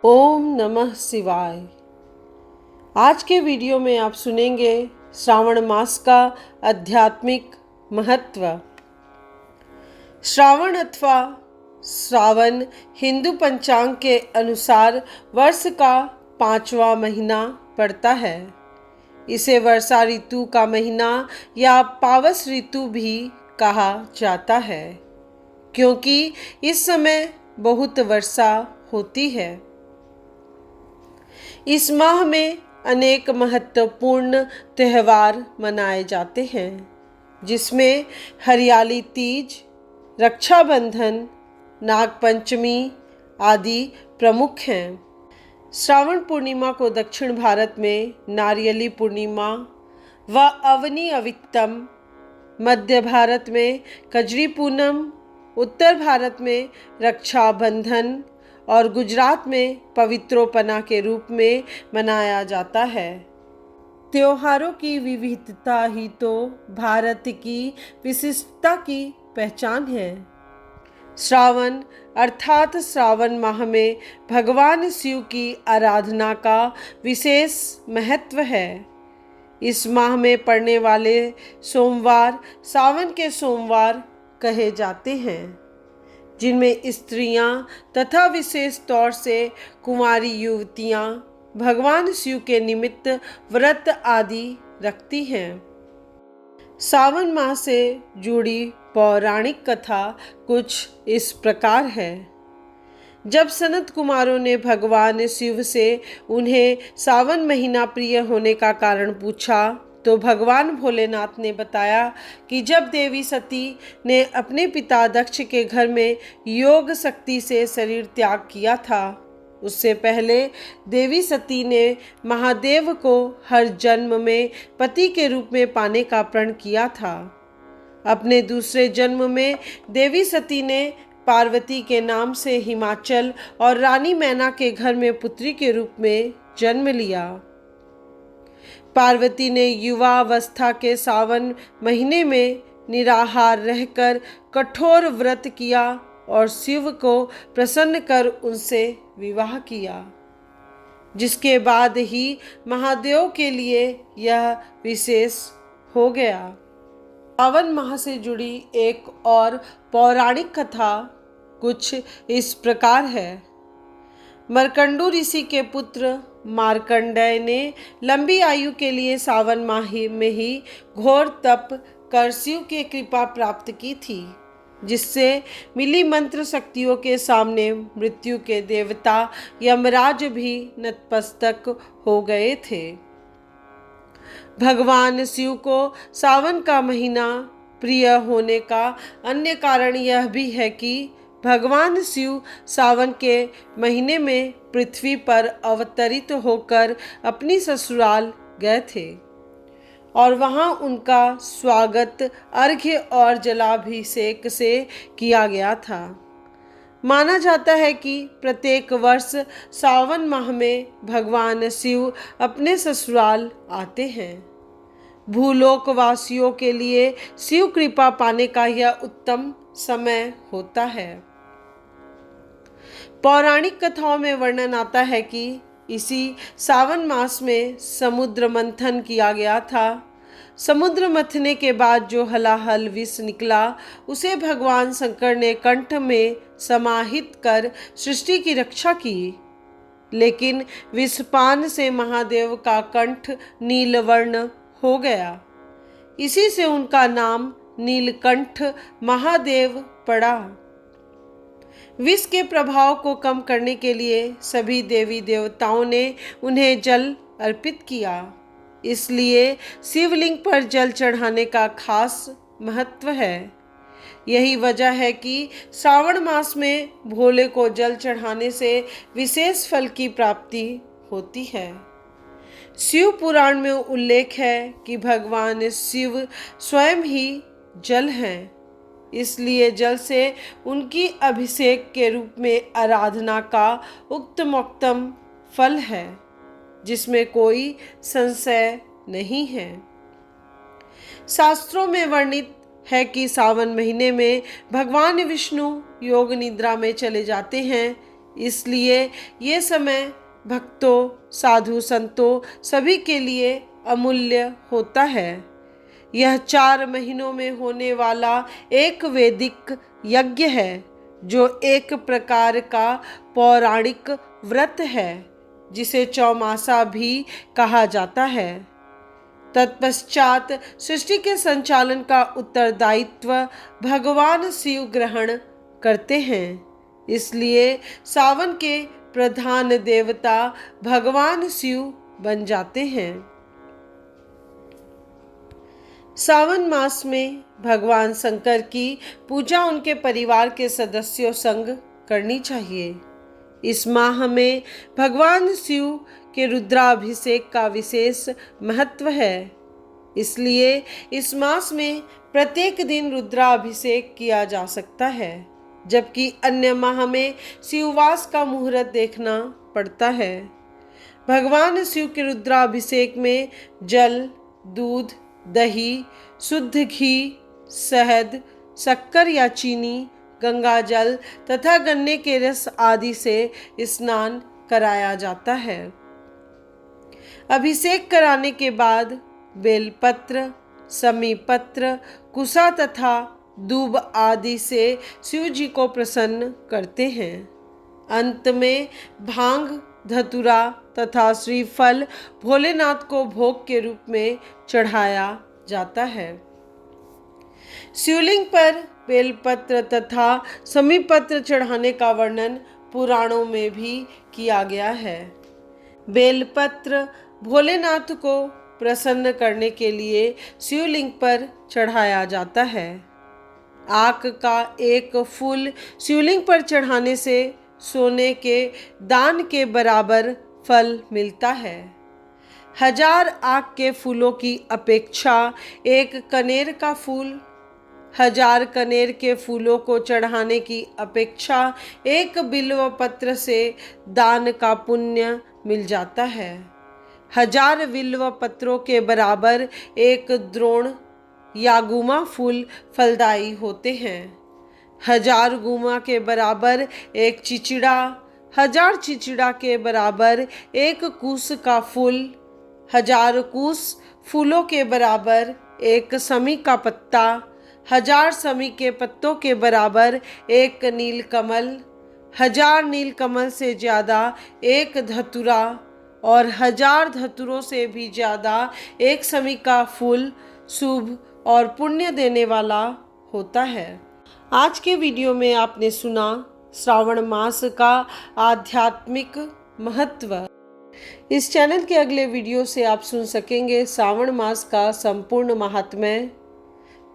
ओम नमः शिवाय। आज के वीडियो में आप सुनेंगे श्रावण मास का आध्यात्मिक महत्व। श्रावण अथवा श्रावण हिंदू पंचांग के अनुसार वर्ष का 5वां महीना पड़ता है। इसे वर्षा ऋतु का महीना या पावस ऋतु भी कहा जाता है, क्योंकि इस समय बहुत वर्षा होती है। इस माह में अनेक महत्वपूर्ण त्यौहार मनाए जाते हैं, जिसमें हरियाली तीज, रक्षाबंधन, नागपंचमी आदि प्रमुख हैं। श्रावण पूर्णिमा को दक्षिण भारत में नारियली पूर्णिमा व अवनी अविक्तम, मध्य भारत में कजरी पूनम, उत्तर भारत में रक्षाबंधन और गुजरात में पवित्रोपना के रूप में मनाया जाता है। त्योहारों की विविधता ही तो भारत की विशिष्टता की पहचान है। श्रावण अर्थात श्रावण माह में भगवान शिव की आराधना का विशेष महत्व है। इस माह में पड़ने वाले सोमवार सावन के सोमवार कहे जाते हैं, जिनमें स्त्रियां तथा विशेष तौर से कुंवारी युवतियां भगवान शिव के निमित्त व्रत आदि रखती हैं। सावन माह से जुड़ी पौराणिक कथा कुछ इस प्रकार है। जब सनत कुमारों ने भगवान शिव से उन्हें सावन महीना प्रिय होने का कारण पूछा, तो भगवान भोलेनाथ ने बताया कि जब देवी सती ने अपने पिता दक्ष के घर में योग शक्ति से शरीर त्याग किया था, उससे पहले देवी सती ने महादेव को हर जन्म में पति के रूप में पाने का प्रण किया था। अपने दूसरे जन्म में देवी सती ने पार्वती के नाम से हिमाचल और रानी मैना के घर में पुत्री के रूप में जन्म लिया। पार्वती ने युवावस्था के सावन महीने में निराहार रहकर कठोर व्रत किया और शिव को प्रसन्न कर उनसे विवाह किया, जिसके बाद ही महादेव के लिए यह विशेष हो गया। सावन माह से जुड़ी एक और पौराणिक कथा कुछ इस प्रकार है। मर्कंडू ऋषि के पुत्र मार्कंडेय ने लंबी आयु के लिए सावन माह में ही घोर तप कर शिव की कृपा प्राप्त की थी, जिससे मिली मंत्र शक्तियों के सामने मृत्यु के देवता यमराज भी नतमस्तक हो गए थे। भगवान शिव को सावन का महीना प्रिय होने का अन्य कारण यह भी है कि भगवान शिव सावन के महीने में पृथ्वी पर अवतरित होकर अपनी ससुराल गए थे और वहां उनका स्वागत अर्घ्य और जलाभिषेक से किया गया था। माना जाता है कि प्रत्येक वर्ष सावन माह में भगवान शिव अपने ससुराल आते हैं। भूलोकवासियों के लिए शिव कृपा पाने का यह उत्तम समय होता है। पौराणिक कथाओं में वर्णन आता है कि इसी सावन मास में समुद्र मंथन किया गया था। समुद्र मंथने के बाद जो हलाहल विष निकला, उसे भगवान शंकर ने कंठ में समाहित कर सृष्टि की रक्षा की, लेकिन विषपान से महादेव का कंठ नीलवर्ण हो गया। इसी से उनका नाम नीलकंठ महादेव पड़ा। विष के प्रभाव को कम करने के लिए सभी देवी देवताओं ने उन्हें जल अर्पित किया। इसलिए शिवलिंग पर जल चढ़ाने का खास महत्व है। यही वजह है कि श्रावण मास में भोले को जल चढ़ाने से विशेष फल की प्राप्ति होती है। शिव पुराण में उल्लेख है कि भगवान शिव स्वयं ही जल हैं, इसलिए जल से उनकी अभिषेक के रूप में आराधना का उत्तमोत्तम फल है, जिसमें कोई संशय नहीं है। शास्त्रों में वर्णित है कि सावन महीने में भगवान विष्णु योग निद्रा में चले जाते हैं। इसलिए ये समय भक्तों, साधु संतों सभी के लिए अमूल्य होता है। यह 4 महीनों में होने वाला एक वैदिक यज्ञ है, जो एक प्रकार का पौराणिक व्रत है, जिसे चौमासा भी कहा जाता है। तत्पश्चात सृष्टि के संचालन का उत्तरदायित्व भगवान शिव ग्रहण करते हैं। इसलिए सावन के प्रधान देवता भगवान शिव बन जाते हैं। सावन मास में भगवान शंकर की पूजा उनके परिवार के सदस्यों संग करनी चाहिए। इस माह में भगवान शिव के रुद्राभिषेक का विशेष महत्व है। इसलिए इस मास में प्रत्येक दिन रुद्राभिषेक किया जा सकता है, जबकि अन्य माह में शिववास का मुहूर्त देखना पड़ता है। भगवान शिव के रुद्राभिषेक में जल, दूध, दही, शुद्ध घी, शहद, शक्कर या चीनी, गंगा जल तथा गन्ने के रस आदि से स्नान कराया जाता है। अभिषेक कराने के बाद बेलपत्र, समीपत्र, कुसा तथा दूब आदि से शिव जी को प्रसन्न करते हैं। अंत में भांग, धतूरा तथा श्रीफल भोलेनाथ को भोग के रूप में चढ़ाया जाता है। शिवलिंग पर बेलपत्र तथा समीपत्र चढ़ाने का वर्णन पुराणों में भी किया गया है। बेलपत्र भोलेनाथ को प्रसन्न करने के लिए शिवलिंग पर चढ़ाया जाता है। आक का एक फूल शिवलिंग पर चढ़ाने से सोने के दान के बराबर फल मिलता है। 1000 आक के फूलों की अपेक्षा एक कनेर का फूल, 1000 कनेर के फूलों को चढ़ाने की अपेक्षा एक बिल्व पत्र से दान का पुण्य मिल जाता है। 1000 बिल्व पत्रों के बराबर एक द्रोण या गुमा फूल फलदायी होते हैं। 1000 गुमा के बराबर एक चिचिड़ा, 1000 चिचिड़ा के बराबर एक कूस का फूल, 1000 कूस फूलों के बराबर एक समी का पत्ता, 1000 समी के पत्तों के बराबर एक नीलकमल, 1000 नीलकमल से ज़्यादा एक धतूरा और 1000 धतूरों से भी ज़्यादा एक समी का फूल शुभ और पुण्य देने वाला होता है। आज के वीडियो में आपने सुना श्रावण मास का आध्यात्मिक महत्व। इस चैनल के अगले वीडियो से आप सुन सकेंगे श्रावण मास का संपूर्ण महात्म्य।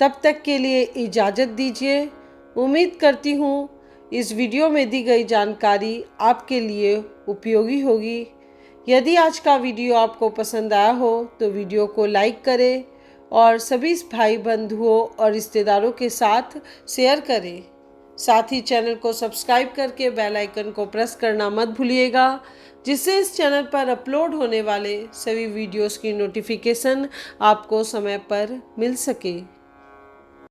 तब तक के लिए इजाज़त दीजिए। उम्मीद करती हूँ इस वीडियो में दी गई जानकारी आपके लिए उपयोगी होगी। यदि आज का वीडियो आपको पसंद आया हो तो वीडियो को लाइक करें और सभी भाई बंधुओं और रिश्तेदारों के साथ शेयर करें। साथ ही चैनल को सब्सक्राइब करके बेल आइकन को प्रेस करना मत भूलिएगा, जिससे इस चैनल पर अपलोड होने वाले सभी वीडियोस की नोटिफिकेशन आपको समय पर मिल सके।